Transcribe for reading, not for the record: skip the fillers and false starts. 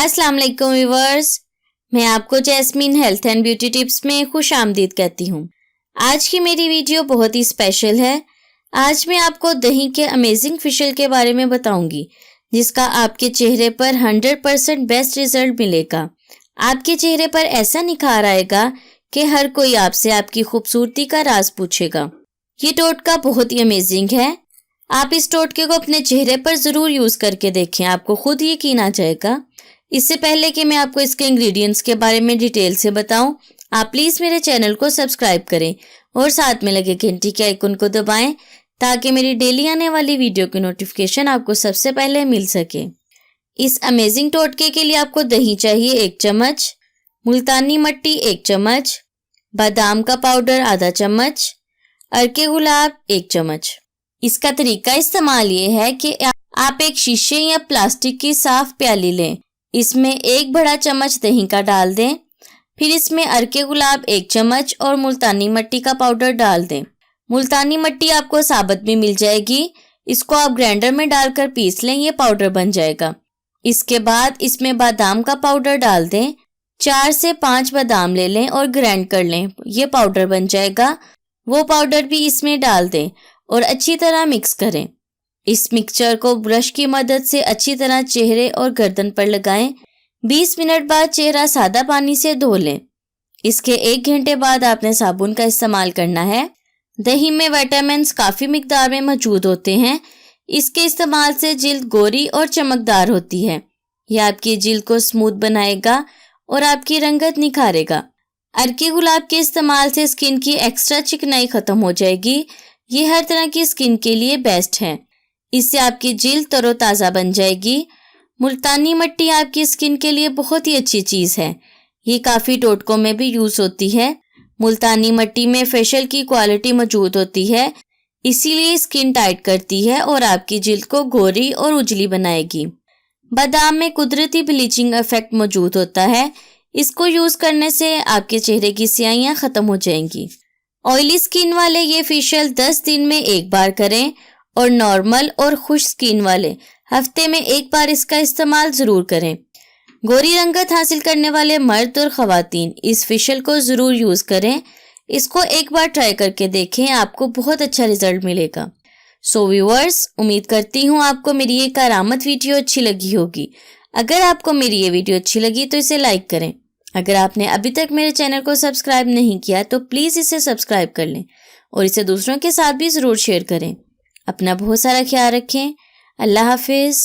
अस्सलाम वालेकुम व्यूअर्स, मैं आपको jasmine health and beauty tips में खुश आमदीद कहती हूँ। आज की मेरी वीडियो बहुत ही स्पेशल है। आज मैं आपको दही के अमेजिंग फेशियल के बारे में बताऊंगी, जिसका आपके चेहरे पर 100% बेस्ट रिजल्ट मिलेगा। आपके चेहरे पर ऐसा निखार आएगा कि हर कोई आपसे आपकी खूबसूरती का राज पूछेगा। ये टोटका बहुत ही अमेजिंग है। आप इस टोटके को अपने चेहरे पर ज़रूर यूज़ करके देखें, आपको खुद यकीन आ जाएगा। इससे पहले कि मैं आपको इसके इंग्रेडिएंट्स के बारे में डिटेल से बताऊं, आप प्लीज़ मेरे चैनल को सब्सक्राइब करें और साथ में लगे घंटी के आइकन को दबाएं ताकि मेरी डेली आने वाली वीडियो की नोटिफिकेशन आपको सबसे पहले मिल सके। इस अमेजिंग टोटके के लिए आपको दही चाहिए 1 चम्मच, मुल्तानी मट्टी 1 चम्मच, बादाम का पाउडर आधा चम्मच, अर्के गुलाब 1 चम्मच। इसका तरीका इस्तेमाल ये है कि आप एक शीशे या प्लास्टिक की साफ प्याली लें, इसमें 1 बड़ा चम्मच दही का डाल दें, फिर इसमें अर्के गुलाब 1 चम्मच और मुल्तानी मट्टी का पाउडर डाल दें। मुल्तानी मट्टी आपको साबुत भी मिल जाएगी, इसको आप ग्राइंडर में डालकर पीस लें, ये पाउडर बन जाएगा। इसके बाद इसमें बादाम का पाउडर डाल दें, 4 से 5 बादाम ले लें और ग्राइंड कर लें, ये पाउडर बन जाएगा। वो पाउडर भी इसमें डाल दें और अच्छी तरह मिक्स करें। इस मिक्सचर को ब्रश की मदद से अच्छी तरह चेहरे और गर्दन पर लगाएं। 20 मिनट बाद चेहरा सादा पानी से धो लें। इसके 1 घंटे बाद आपने साबुन का इस्तेमाल करना है। दही में विटामिन्स काफ़ी मिकदार में मौजूद होते हैं। इसके इस्तेमाल से जिल्द गोरी और चमकदार होती है। यह आपकी जिल्द को स्मूथ बनाएगा और आपकी रंगत निखारेगा। अर्के गुलाब के इस्तेमाल से स्किन की एक्स्ट्रा चिकनाई खत्म हो जाएगी। ये हर तरह की स्किन के लिए बेस्ट है। इससे आपकी जिल्द तरोताज़ा बन जाएगी। मुल्तानी मट्टी आपकी स्किन के लिए बहुत ही अच्छी चीज़ है। ये काफ़ी टोटकों में भी यूज़ होती है। मुल्तानी मट्टी में फेशियल की क्वालिटी मौजूद होती है, इसीलिए स्किन टाइट करती है और आपकी जिल्द को गोरी और उजली बनाएगी। बादाम में कुदरती ब्लीचिंग इफेक्ट मौजूद होता है, इसको यूज़ करने से आपके चेहरे की स्याहियाँ ख़त्म हो जाएंगी। ऑयली स्किन वाले ये फेशियल 10 दिन में 1 बार करें और नॉर्मल और खुश स्किन वाले हफ्ते में 1 बार इसका इस्तेमाल ज़रूर करें। गोरी रंगत हासिल करने वाले मर्द और ख़वातीन इस फेशियल को ज़रूर यूज़ करें। इसको 1 बार ट्राई करके देखें, आपको बहुत अच्छा रिजल्ट मिलेगा। सो व्यूअर्स, उम्मीद करती हूँ आपको मेरी ये करामत वीडियो अच्छी लगी होगी। अगर आपको मेरी ये वीडियो अच्छी लगी तो इसे लाइक करें। अगर आपने अभी तक मेरे चैनल को सब्सक्राइब नहीं किया तो प्लीज़ इसे सब्सक्राइब कर लें और इसे दूसरों के साथ भी ज़रूर शेयर करें। अपना बहुत सारा ख्याल रखें। अल्लाह हाफिज़।